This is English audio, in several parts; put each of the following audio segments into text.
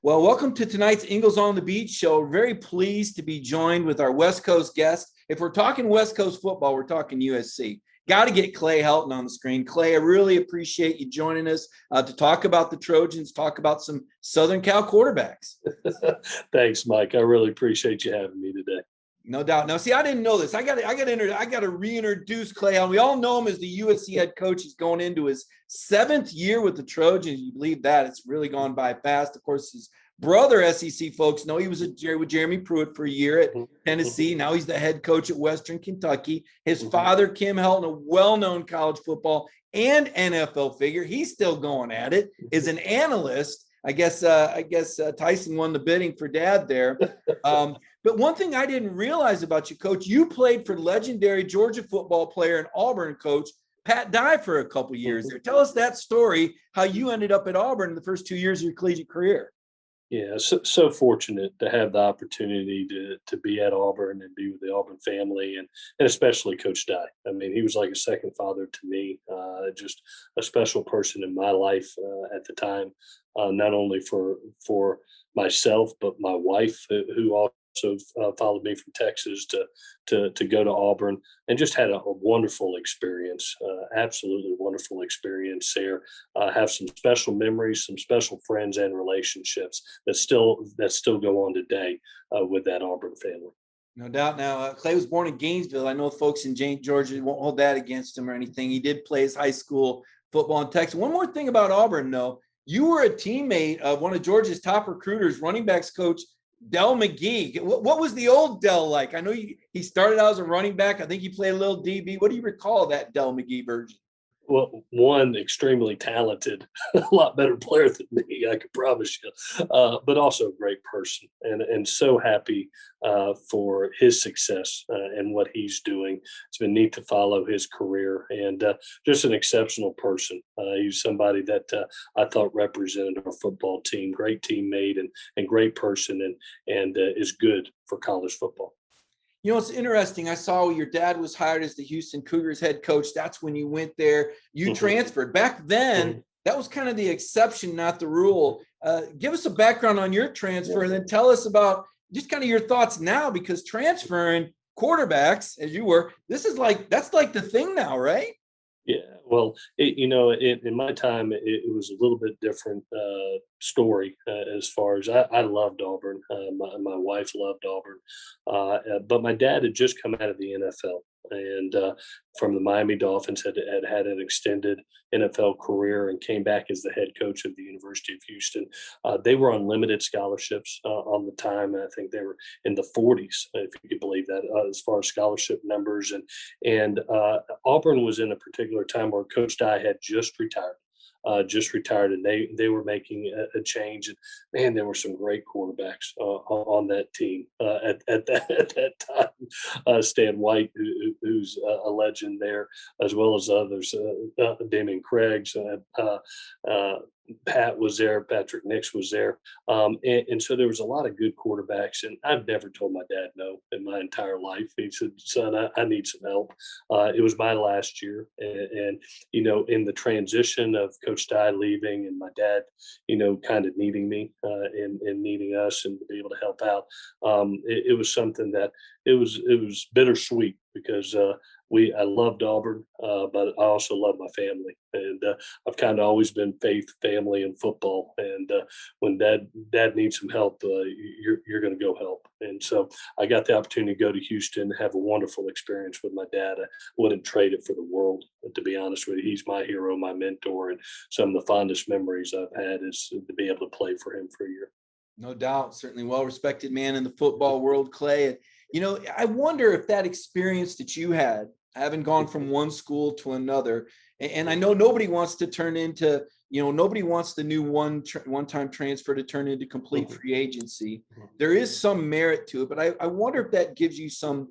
Well, welcome to tonight's Ingles on the Beach show. Very pleased to be joined with our West Coast guest. If we're talking West Coast football, we're talking USC. Got to get Clay Helton on the screen. Clay, I really appreciate you joining us to talk about the Trojans, talk about some Southern Cal quarterbacks. Thanks, Mike. I really appreciate you having me today. No doubt. Now, see, I didn't know this. I got to reintroduce Clay Helton. We all know him as the USC head coach. He's going into his 7th year with the Trojans. You believe that? It's really gone by fast. Of course, his brother SEC folks know he was with Jeremy Pruitt for a year at Tennessee. Now he's the head coach at Western Kentucky. His father, Kim Helton, a well-known college football and NFL figure. He's still going at it. Is an analyst. I guess Tyson won the bidding for dad there. But one thing I didn't realize about you, Coach, you played for legendary Georgia football player and Auburn coach Pat Dye for a couple years there. Tell us that story, how you ended up at Auburn in the first 2 years of your collegiate career. Yeah, so fortunate to have the opportunity to be at Auburn and be with the Auburn family and especially Coach Dye. I mean, he was like a second father to me, just a special person in my life at the time, not only for myself, but my wife, who also followed me from Texas to go to Auburn, and just had a wonderful experience, absolutely wonderful experience there. Have some special memories, some special friends and relationships that still go on today with that Auburn family. No doubt. Now, Clay was born in Gainesville. I know folks in Georgia won't hold that against him or anything. He did play his high school football in Texas. One more thing about Auburn, though. You were a teammate of one of Georgia's top recruiters, running backs coach Del McGee. What was the old Del like? I know he started out as a running back. I think he played a little DB. What do you recall of that Del McGee version? Well, one, extremely talented, a lot better player than me, I can promise you, but also a great person, and so happy for his success and what he's doing. It's been neat to follow his career, and just an exceptional person. He's somebody that I thought represented our football team, great teammate and great person, and is good for college football. You know, it's interesting. I saw your dad was hired as the Houston Cougars head coach. That's when you went there. You transferred. Back then, that was kind of the exception, not the rule. Give us a background on your transfer and then tell us about just kind of your thoughts now, because transferring quarterbacks, as you were, that's like the thing now, right? Yeah, well, in my time, it was a little bit different story as far as I loved Auburn. My wife loved Auburn, but my dad had just come out of the NFL and from the Miami Dolphins, had an extended NFL career and came back as the head coach of the University of Houston. They were on limited scholarships on the time. I think they were in the 40s, if you could believe that, as far as scholarship numbers. And Auburn was in a particular time where Coach Dye had just retired. And they were making a change. And man, there were some great quarterbacks on that team at that time. Stan White, who's a legend there, as well as others. Damian Craig's, Pat was there, Patrick Nix was there, and so there was a lot of good quarterbacks. And I've never told my dad no in my entire life. He said, "Son, I need some help." It was my last year, and in the transition of Coach Dye leaving and my dad, kind of needing me and needing us and to be able to help out, it was something that it was bittersweet because I loved Auburn, but I also love my family, and I've kind of always been faith, family, and football. And when Dad needs some help, you're going to go help. And so I got the opportunity to go to Houston, have a wonderful experience with my dad. I wouldn't trade it for the world, to be honest with you. He's my hero, my mentor, and some of the fondest memories I've had is to be able to play for him for a year. No doubt, certainly well-respected man in the football world, Clay. I wonder if that experience that you had, having gone from one school to another, and I know nobody wants to turn into, nobody wants the new one-time transfer to turn into complete free agency. There is some merit to it, but I wonder if that gives you some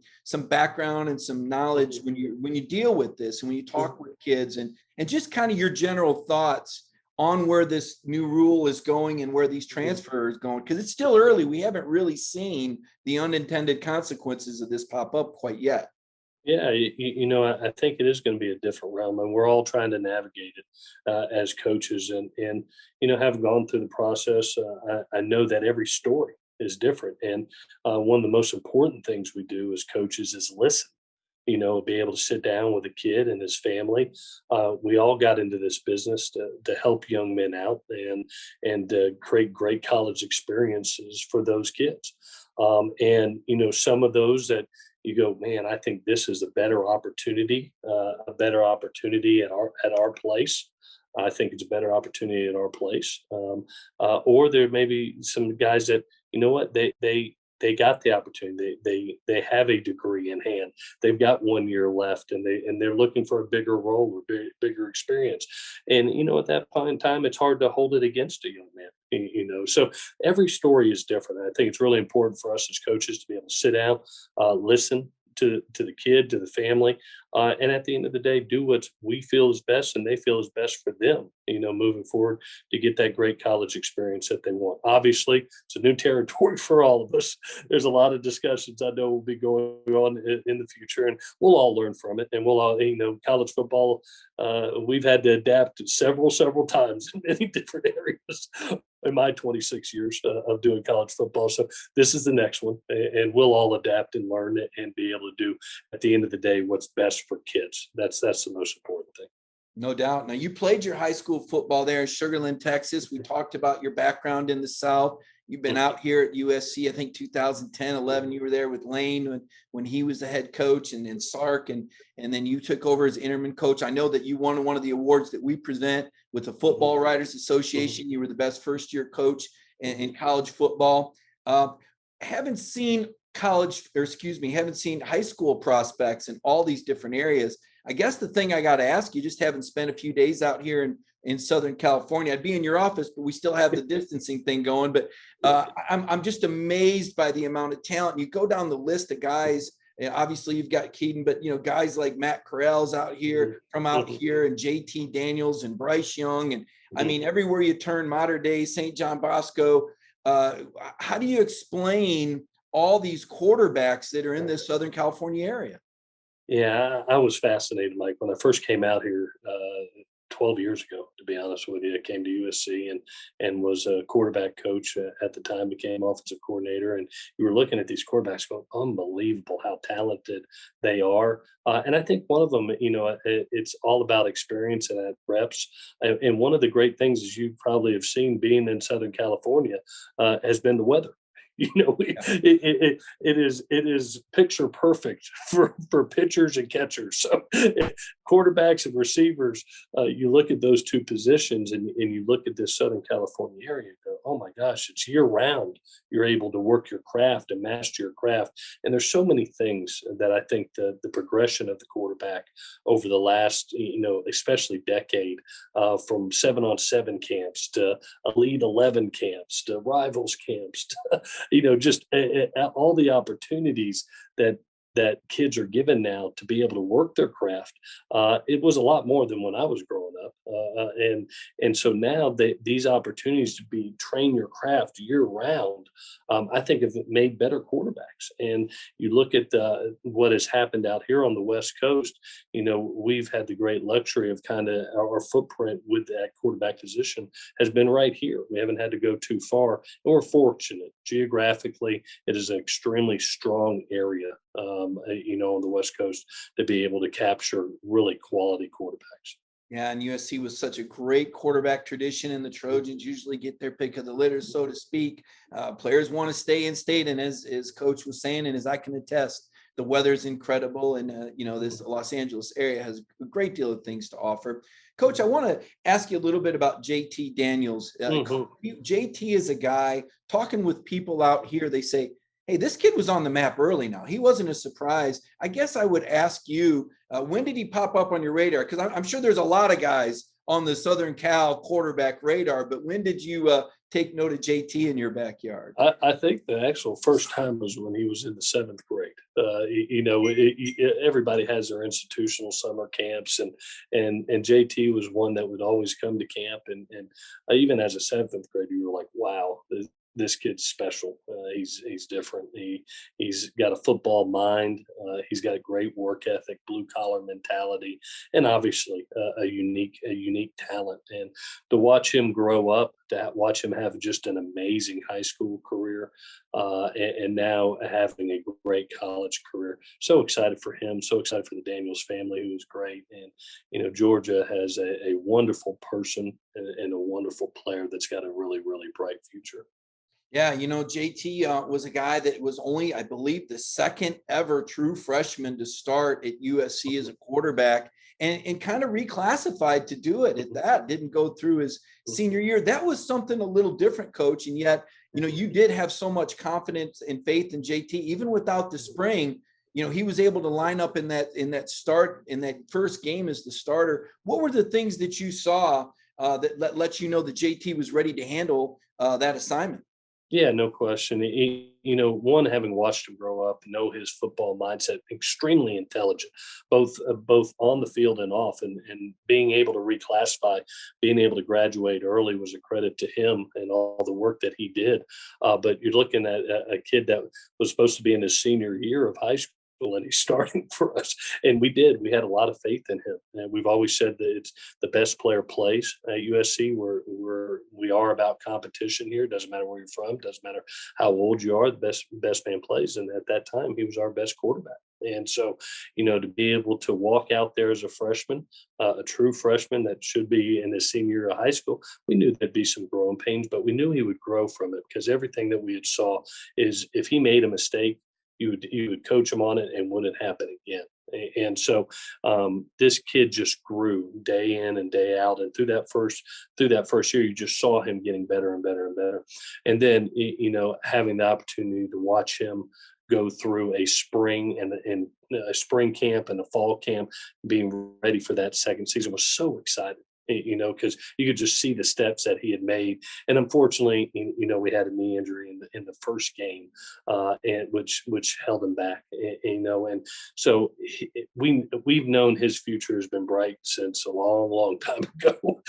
background and some knowledge when you deal with this and when you talk with kids and just kind of your general thoughts on where this new rule is going and where these transfers are going, because it's still early. We haven't really seen the unintended consequences of this pop up quite yet. Yeah, I think it is going to be a different realm, and we're all trying to navigate it as coaches. And having gone through the process, I know that every story is different. And one of the most important things we do as coaches is listen. Be able to sit down with a kid and his family. We all got into this business to help young men out and create great college experiences for those kids. And some of those that you go, man, I think this is a better opportunity at our place. I think it's a better opportunity at our place. Or there may be some guys that, what, they got the opportunity. They have a degree in hand. They've got 1 year left, and they're looking for a bigger role or bigger experience. And at that point in time, it's hard to hold it against a young man. So every story is different. I think it's really important for us as coaches to be able to sit down, listen to the kid, to the family, and at the end of the day, do what we feel is best and they feel is best for them, moving forward to get that great college experience that they want. Obviously, it's a new territory for all of us. There's a lot of discussions I know will be going on in the future, and we'll all learn from it. And we'll all, college football, we've had to adapt several times in many different areas in my 26 years of doing college football. So this is the next one, and we'll all adapt and learn it and be able to do at the end of the day what's best for kids. That's the most important thing. No doubt. Now, you played your high school football there in Sugar Land, Texas. We talked about your background in the South. You've been out here at USC, I think 2010, 11. You were there with Lane when he was the head coach, and Sark, and then you took over as interim coach. I know that you won one of the awards that we present with the Football Writers Association. You were the best first-year coach in college football. Haven't seen high school prospects in all these different areas. I guess the thing I got to ask you, just haven't spent a few days out here in Southern California. I'd be in your office, but we still have the distancing thing going. But I'm just amazed by the amount of talent. You go down the list of guys. Obviously, you've got Keaton, but guys like Matt Corral's out here from out here, and JT Daniels and Bryce Young, and I mean everywhere you turn, Mater Dei, St. John Bosco. How do you explain all these quarterbacks that are in this Southern California area? Yeah, I was fascinated, Mike, when I first came out here 12 years ago, to be honest with you. I came to USC and was a quarterback coach at the time, became offensive coordinator. And you were looking at these quarterbacks going, unbelievable how talented they are. And I think one of them, it's all about experience and at reps. And one of the great things, as you probably have seen being in Southern California, has been the weather. It is picture perfect for pitchers and catchers. So quarterbacks and receivers, you look at those two positions and you look at this Southern California area and go, oh my gosh, it's year round. You're able to work your craft and master your craft. And there's so many things that I think the progression of the quarterback over the last, especially decade, from 7-on-7 camps to Elite 11 camps to Rivals camps to just all the opportunities that kids are given now to be able to work their craft. It was a lot more than when I was growing up. And so now these opportunities to train your craft year round, I think have made better quarterbacks. And you look at what has happened out here on the West Coast, we've had the great luxury of kind of our footprint with that quarterback position has been right here. We haven't had to go too far. And we're fortunate. Geographically, it is an extremely strong area, on the West Coast to be able to capture really quality quarterbacks. Yeah, and USC was such a great quarterback tradition, and the Trojans usually get their pick of the litter, so to speak. Players want to stay in state, and as Coach was saying, and as I can attest, the weather's incredible, and this Los Angeles area has a great deal of things to offer. Coach, I want to ask you a little bit about JT Daniels. JT is a guy, talking with people out here, they say, hey, this kid was on the map early now. He wasn't a surprise. I guess I would ask you, when did he pop up on your radar? Because I'm sure there's a lot of guys on the Southern Cal quarterback radar, but when did you take note of JT in your backyard? I think the actual first time was when he was in the 7th grade. Everybody has their institutional summer camps, and JT was one that would always come to camp. And even as a 7th grader, you were like, wow, this kid's special. He's different. He's got a football mind. He's got a great work ethic, blue collar mentality, and obviously a unique talent. And to watch him grow up, to watch him have just an amazing high school career, and now having a great college career. So excited for him. So excited for the Daniels family, who is great. And Georgia has a wonderful person and a wonderful player that's got a really, really bright future. Yeah, JT was a guy that was only, I believe, the second ever true freshman to start at USC as a quarterback, and kind of reclassified to do it at that. Didn't go through his senior year. That was something a little different, Coach. And yet, you did have so much confidence and faith in JT, even without the spring. He was able to line up in that first game as the starter. What were the things that you saw that let you know that JT was ready to handle that assignment? Yeah, no question. One, having watched him grow up, know his football mindset, extremely intelligent, both on the field and off, and being able to reclassify, being able to graduate early was a credit to him and all the work that he did. But you're looking at a kid that was supposed to be in his senior year of high school, and he's starting for us. And we had a lot of faith in him. And we've always said that it's the best player plays at USC. We are about competition here. Doesn't matter where you're from. Doesn't matter how old you are. The best man plays. And at that time, he was our best quarterback. And so, to be able to walk out there as a freshman, a true freshman that should be in his senior year of high school, we knew there'd be some growing pains, but we knew he would grow from it, because everything that we had saw is, if he made a mistake, you would coach him on it and wouldn't happen again. And so this kid just grew day in and day out. And through that first year, you just saw him getting better and better and better. And then, having the opportunity to watch him go through a spring and a spring camp and a fall camp, being ready for that second season, was so exciting. Because you could just see the steps that he had made. And unfortunately, we had a knee injury in the first game, and which held him back. And so we've known his future has been bright since a long, long time ago.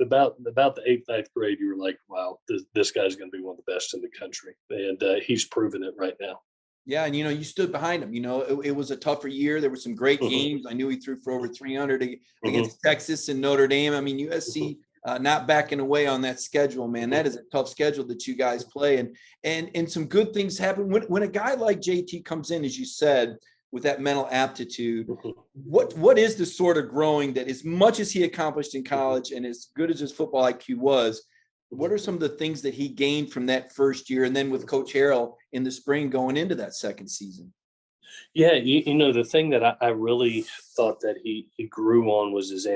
About the 8th, 9th grade, you were like, wow, this guy's going to be one of the best in the country, and he's proven it right now. Yeah, and you stood behind him. It was a tougher year. There were some great games. I knew he threw for over 300 against Texas and Notre Dame. I mean, USC not backing away on that schedule, man. That is a tough schedule that you guys play, and some good things happen when a guy like JT comes in, as you said, with that mental aptitude. What is the sort of growing that, as much as he accomplished in college and as good as his football IQ was, what are some of the things that he gained from that first year, and then with Coach Harrell in the spring going into that second season? Yeah, the thing that I really thought that he grew on was his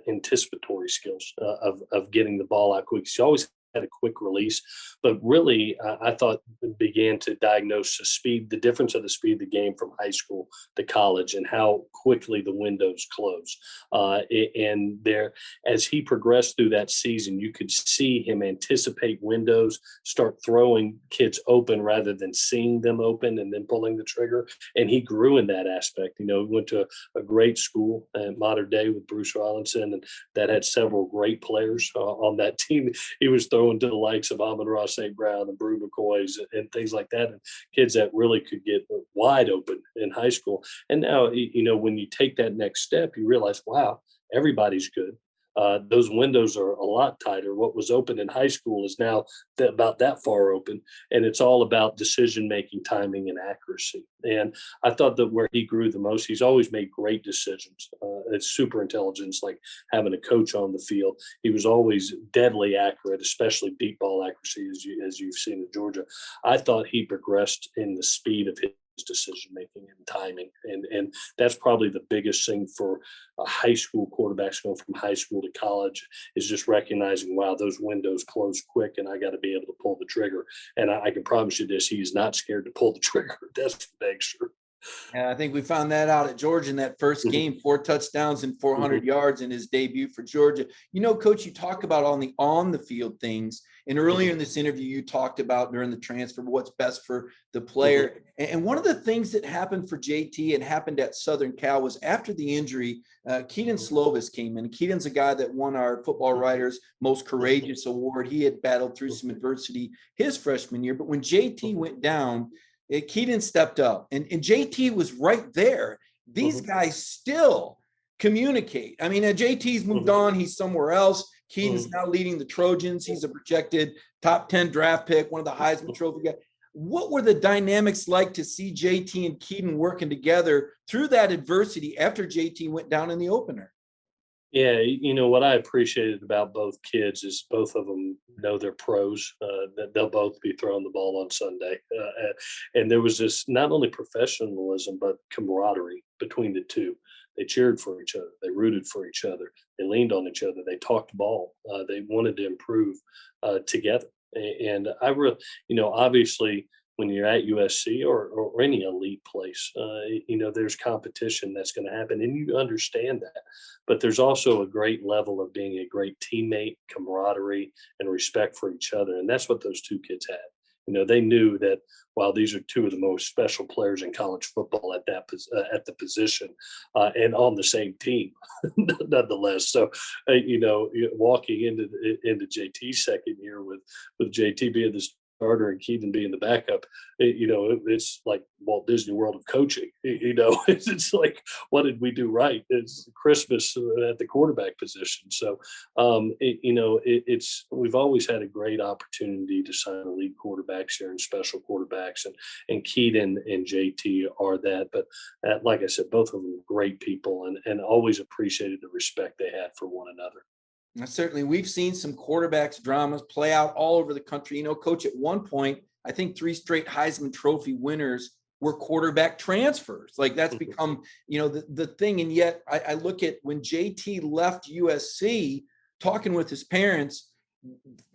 anticipatory skills of getting the ball out quick. He always had a quick release, but really I thought began to diagnose the difference of the speed of the game from high school to college, and how quickly the windows close. And there, as he progressed through that season, you could see him anticipate windows, start throwing kids open rather than seeing them open and then pulling the trigger. And he grew in that aspect. He went to a great school at Modern Day with Bruce Rollinson, and that had several great players on that team. He was throwing to the likes of Amon-Ra St. Brown and Brew McCoys and things like that, and kids that really could get wide open in high school. And now, when you take that next step, you realize, wow, everybody's good. Those windows are a lot tighter. What was open in high school is now about that far open, and it's all about decision-making, timing, and accuracy. And I thought that where he grew the most, he's always made great decisions. It's super intelligence, like having a coach on the field. He was always deadly accurate, especially deep ball accuracy, as you've seen in Georgia. I thought he progressed in the speed of his decision making and timing, and that's probably the biggest thing for a high school quarterbacks going from high school to college, is just recognizing, wow, those windows close quick, and I got to be able to pull the trigger. And I can promise you this, he's not scared to pull the trigger. That's for dang sure. And I think we found that out at Georgia in that first game, 4 touchdowns and 400 yards in his debut for Georgia. Coach, you talk about on the field things. And earlier in this interview, you talked about during the transfer, what's best for the player. And one of the things that happened for JT and happened at Southern Cal was after the injury, Keaton Slovis came in. Keaton's a guy that won our Football Writers Most Courageous Award. He had battled through some adversity his freshman year. But when JT went down, Keaton stepped up. And JT was right there. These guys still communicate. I mean, JT's moved on. He's somewhere else. Keaton's now leading the Trojans. He's a projected top 10 draft pick, one of the Heisman Trophy guys. What were the dynamics like to see JT and Keaton working together through that adversity after JT went down in the opener? Yeah, what I appreciated about both kids is both of them know they're pros, that they'll both be throwing the ball on Sunday. And there was this not only professionalism, but camaraderie between the two. They cheered for each other. They rooted for each other. They leaned on each other. They talked ball. They wanted to improve together. And I really, obviously, when you're at USC or any elite place, there's competition that's going to happen, and you understand that. But there's also a great level of being a great teammate, camaraderie, and respect for each other. And that's what those two kids had. They knew that while these are two of the most special players in college football at the position and on the same team, nonetheless. So, walking into JT's second year with JT being the starter and Keaton being the backup, it's like Walt Disney World of coaching. It's like, what did we do right? It's Christmas at the quarterback position. So, we've always had a great opportunity to sign elite quarterbacks here and special quarterbacks, and Keaton and JT are that. But like I said, both of them are great people, and always appreciated the respect they had for one another. Now, certainly, we've seen some quarterbacks dramas play out all over the country. Coach, at one point, I think 3 straight Heisman Trophy winners were quarterback transfers. Like, that's become, the thing. And yet I look at when JT left USC, talking with his parents,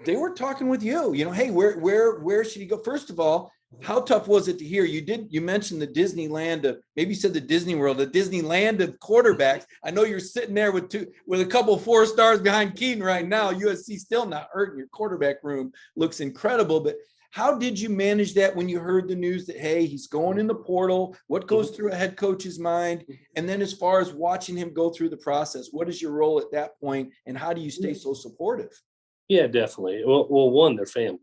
they were talking with you, hey, where should he go? First of all, how tough was it to hear? You mentioned the Disneyland of, maybe you said the Disney World, the Disneyland of quarterbacks. I know you're sitting there with a couple 4 stars behind Keaton right now. USC still not hurting. Your quarterback room looks incredible. But how did you manage that when you heard the news that, hey, he's going in the portal? What goes through a head coach's mind? And then as far as watching him go through the process, what is your role at that point, and how do you stay so supportive? Yeah, definitely. Well, one, they're family.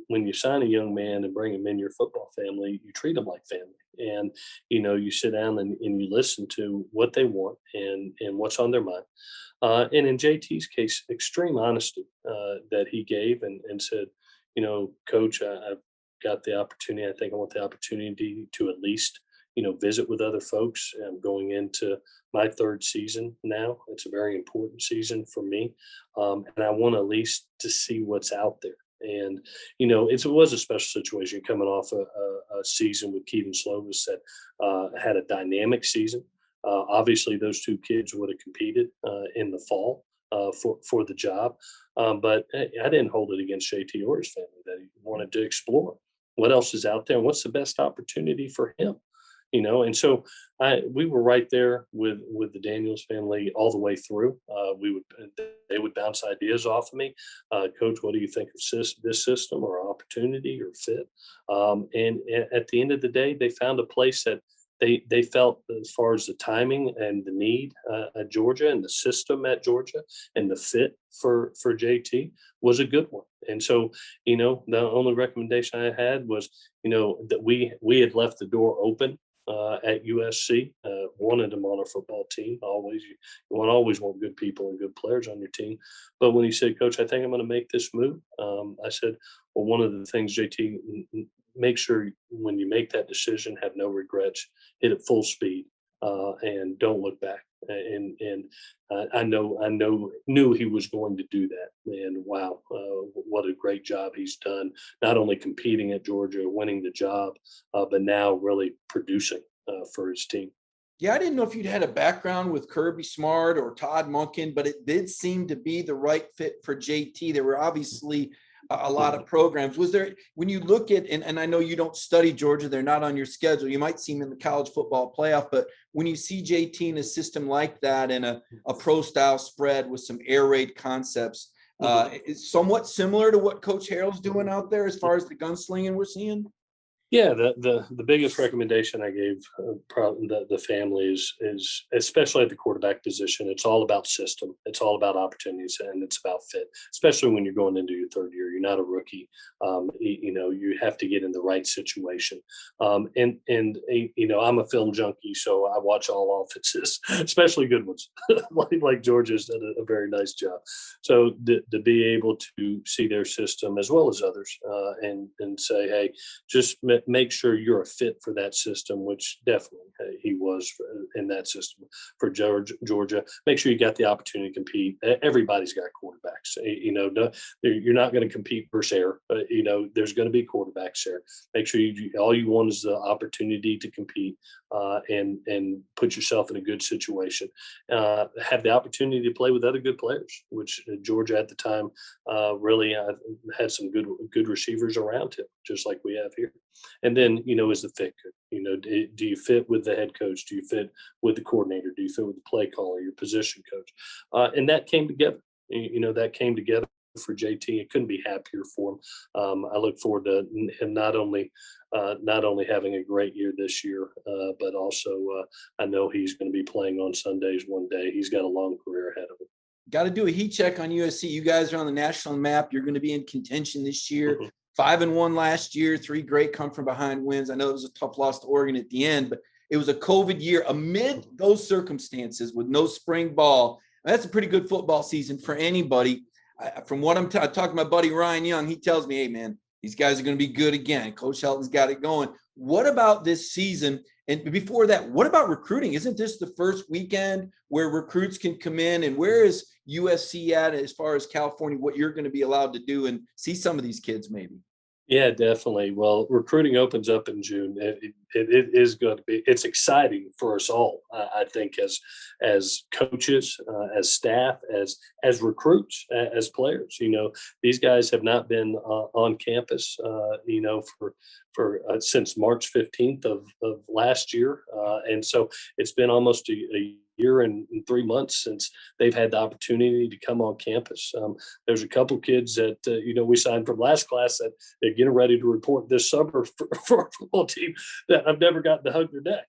When you sign a young man and bring him in your football family, you treat them like family. And, you sit down and you listen to what they want and what's on their mind. And in JT's case, extreme honesty that he gave and said, Coach, I've got the opportunity. I think I want the opportunity to at least, visit with other folks. I'm going into my 3rd season now. It's a very important season for me. And I want at least to see what's out there. And, it was a special situation coming off a season with Keaton Slovis that had a dynamic season. Obviously, those 2 kids would have competed in the fall for the job. But I didn't hold it against JT or his family that he wanted to explore what else is out there and what's the best opportunity for him. And so we were right there with the Daniels family all the way through. They would bounce ideas off of me. Coach, what do you think of this system or opportunity or fit? And at the end of the day, they found a place that they felt, as far as the timing and the need at Georgia and the system at Georgia and the fit for JT was a good one. And so, the only recommendation I had was, that we had left the door open at USC, wanted him on our football team. You always want good people and good players on your team. But when he said, Coach, I think I'm going to make this move, I said, well, one of the things, JT, make sure when you make that decision, have no regrets, hit it full speed, and don't look back. And I knew he was going to do that. And wow, what a great job he's done, not only competing at Georgia, winning the job, but now really producing for his team. Yeah, I didn't know if you'd had a background with Kirby Smart or Todd Monken, but it did seem to be the right fit for JT. There were obviously a lot of programs. Was there, when you look at, and I know you don't study Georgia, they're not on your schedule, you might see them in the college football playoff, but when you see JT in a system like that and a pro style spread with some air raid concepts, It's somewhat similar to what Coach Harrell's doing out there as far as the gunslinging we're seeing. Yeah, the biggest recommendation I gave probably the family is especially at the quarterback position. It's all about system. It's all about opportunities, and it's about fit. Especially when you're going into your third year, you're not a rookie. You have to get in the right situation. I'm a film junkie, so I watch all offenses, especially good ones, like Georgia's done a very nice job. So to be able to see their system as well as others, and say, hey, just make sure you're a fit for that system, which definitely he was in that system for Georgia. Make sure you got the opportunity to compete. Everybody's got quarterbacks. You're not going to compete versus air. There's going to be quarterbacks there. Make sure all you want is the opportunity to compete and put yourself in a good situation. Have the opportunity to play with other good players, which Georgia at the time really had some good receivers around him, just like we have here. And then, is the fit good? Do you fit with the head coach? Do you fit with the coordinator? Do you fit with the play caller, your position coach? And that came together. That came together for JT. I couldn't be happier for him. I look forward to him not only having a great year this year, but also I know he's going to be playing on Sundays one day. He's got a long career ahead of him. Got to do a heat check on USC. You guys are on the national map. You're going to be in contention this year. Mhm. 5-1 last year, 3 great come from behind wins. I know it was a tough loss to Oregon at the end, but it was a COVID year. Amid those circumstances with no spring ball, that's a pretty good football season for anybody. From what I'm talking to my buddy Ryan Young, he tells me, hey, man, these guys are going to be good again. Coach Helton's got it going. What about this season? And before that, what about recruiting? Isn't this the first weekend where recruits can come in? And where is USC at as far as California, what you're going to be allowed to do and see some of these kids maybe? Yeah, definitely. Well, recruiting opens up in June. It is going to be. It's exciting for us all. I think as coaches, as staff, as recruits, as players. These guys have not been on campus. For since March 15th of last year, and so it's been almost a year and 3 months since they've had the opportunity to come on campus. There's a couple kids that we signed from last class that they're getting ready to report this summer for our football team that I've never gotten to hug their neck.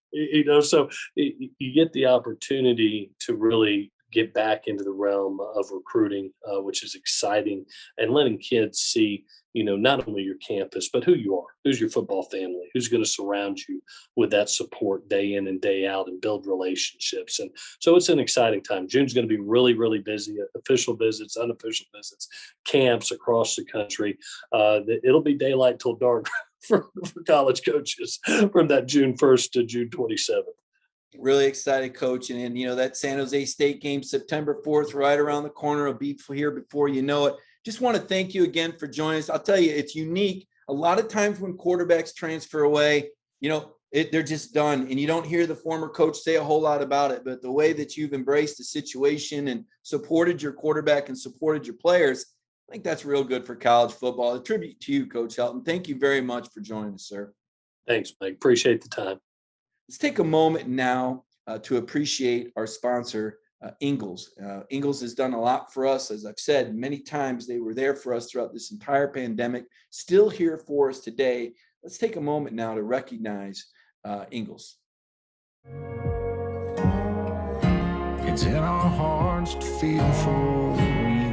So you get the opportunity to really get back into the realm of recruiting, which is exciting, and letting kids see, not only your campus, but who you are, who's your football family, who's going to surround you with that support day in and day out and build relationships. And so it's an exciting time. June's going to be really, really busy. Official visits, unofficial visits, camps across the country. It'll be daylight till dark for college coaches from that June 1st to June 27th. Really excited, Coach. And that San Jose State game, September 4th, right around the corner. Will be here before you know it. Just want to thank you again for joining us. I'll tell you, it's unique. A lot of times when quarterbacks transfer away, they're just done. And you don't hear the former coach say a whole lot about it. But the way that you've embraced the situation and supported your quarterback and supported your players, I think that's real good for college football. A tribute to you, Coach Helton. Thank you very much for joining us, sir. Thanks, Mike. Appreciate the time. Let's take a moment now to appreciate our sponsor, Ingles. Ingles has done a lot for us. As I've said many times, they were there for us throughout this entire pandemic, still here for us today. Let's take a moment now to recognize Ingles. It's in our hearts to feel for you.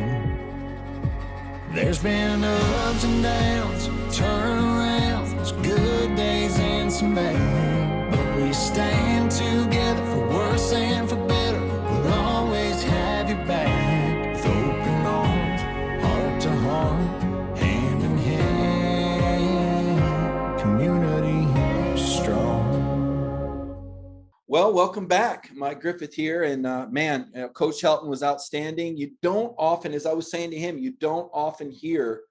There's been ups and downs, turnarounds, good days and some bad, but we stand together for worse and for better. We'll always have your back, with open arms, heart to heart, hand in hand, community strong. Well, welcome back. Mike Griffith here. And Coach Helton was outstanding. You don't often, as I was saying to him, you don't often hear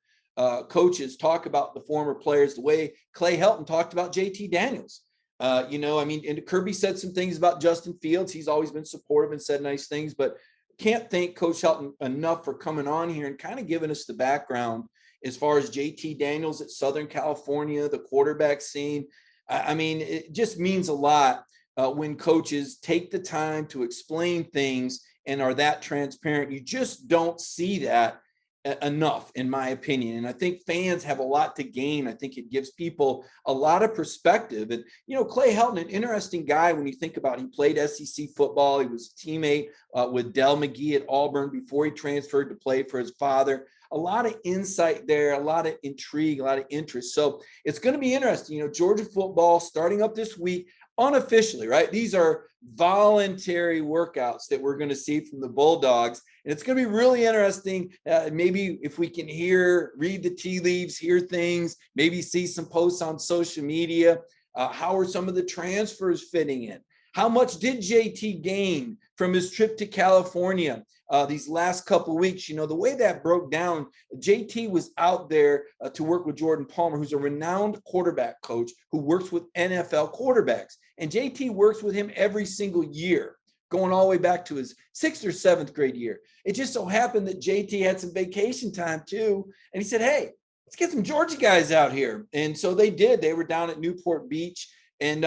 coaches talk about the former players the way Clay Helton talked about JT Daniels. And Kirby said some things about Justin Fields. He's always been supportive and said nice things, but can't thank Coach Helton enough for coming on here and kind of giving us the background as far as JT Daniels at Southern California, the quarterback scene. It just means a lot when coaches take the time to explain things and are that transparent. You just don't see that enough, in my opinion. And I think fans have a lot to gain. I think it gives people a lot of perspective. And, Clay Helton, an interesting guy when you think about it. He played SEC football. He was a teammate with Dell McGee at Auburn before he transferred to play for his father. A lot of insight there, a lot of intrigue, a lot of interest. So it's going to be interesting. Georgia football starting up this week unofficially, right? These are voluntary workouts that we're going to see from the Bulldogs. And it's going to be really interesting. Maybe if we can read the tea leaves, hear things, maybe see some posts on social media. How are some of the transfers fitting in? How much did JT gain from his trip to California these last couple of weeks? The way that broke down, JT was out there to work with Jordan Palmer, who's a renowned quarterback coach who works with NFL quarterbacks. And JT works with him every single year, going all the way back to his 6th or 7th grade year. It just so happened that JT had some vacation time too. And he said, hey, let's get some Georgia guys out here. And so they did. They were down at Newport Beach and,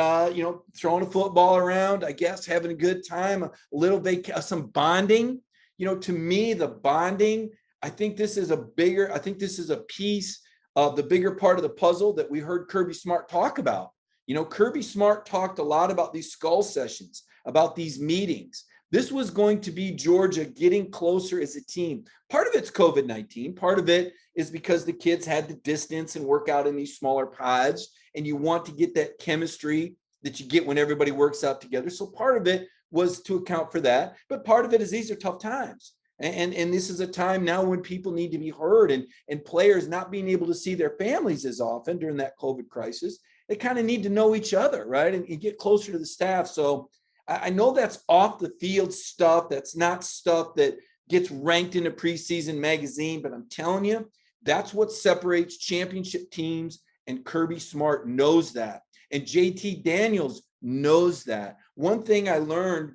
throwing a football around, I guess, having a good time, a little some bonding. To me, the bonding, I think this is a piece of the bigger part of the puzzle that we heard Kirby Smart talk about. Kirby Smart talked a lot about these skull sessions, about these meetings. This was going to be Georgia getting closer as a team. Part of it's COVID-19. Part of it is because the kids had to distance and work out in these smaller pods, and you want to get that chemistry that you get when everybody works out together. So part of it was to account for that. But part of it is these are tough times. And this is a time now when people need to be heard, and players not being able to see their families as often during that COVID crisis. They kind of need to know each other, right? And get closer to the staff. So I know that's off the field stuff. That's not stuff that gets ranked in a preseason magazine, but I'm telling you, that's what separates championship teams, and Kirby Smart knows that. And JT Daniels knows that. One thing I learned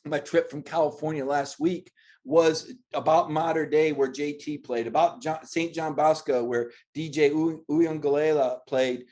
on my trip from California last week was about Mater Dei, where JT played, about St. John Bosco, where DJ Uyunglele played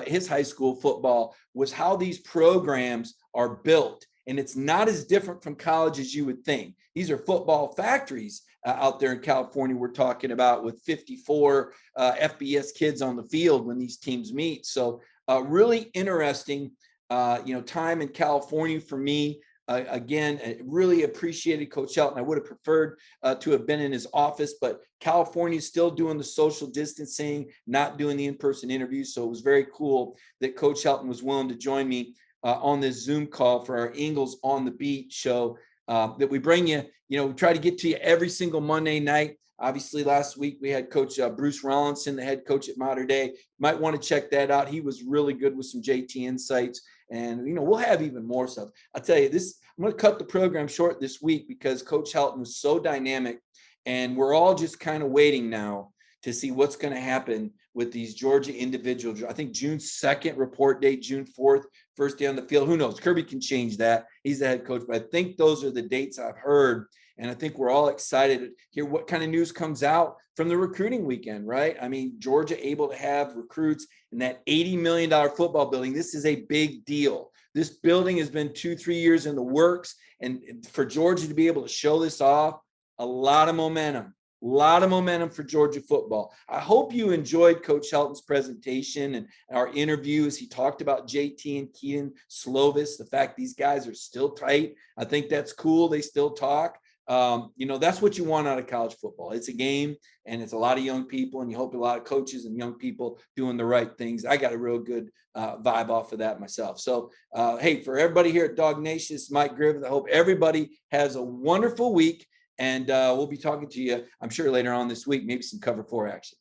his high school football, was how these programs are built. And it's not as different from college as you would think. These are football factories out there in California we're talking about, with 54 FBS kids on the field when these teams meet. So really interesting, time in California for me. Again, I really appreciated Coach Helton. I would have preferred to have been in his office, but California is still doing the social distancing, not doing the in-person interviews. So it was very cool that Coach Helton was willing to join me on this Zoom call for our Ingles on the Beat show that we bring you. We try to get to you every single Monday night. Obviously, last week we had Coach Bruce Rollinson, the head coach at Mater Dei. Might want to check that out. He was really good with some JT insights. And, we'll have even more stuff. I'll tell you this, I'm going to cut the program short this week because Coach Helton was so dynamic, and we're all just kind of waiting now to see what's going to happen with these Georgia individuals. I think June 2nd report date, June 4th, first day on the field. Who knows? Kirby can change that. He's the head coach, but I think those are the dates I've heard. And I think we're all excited to hear what kind of news comes out from the recruiting weekend, right? I mean, Georgia able to have recruits in that $80 million football building. This is a big deal. This building has been 2-3 years in the works. And for Georgia to be able to show this off, a lot of momentum for Georgia football. I hope you enjoyed Coach Helton's presentation and our interviews. He talked about JT and Keaton Slovis, the fact these guys are still tight. I think that's cool. They still talk. That's what you want out of college football. It's a game, and it's a lot of young people, and you hope a lot of coaches and young people doing the right things. I got a real good vibe off of that myself. So, hey, for everybody here at DawgNation, it's Mike Griffith. I hope everybody has a wonderful week, and we'll be talking to you, I'm sure, later on this week, maybe some Cover 4 action.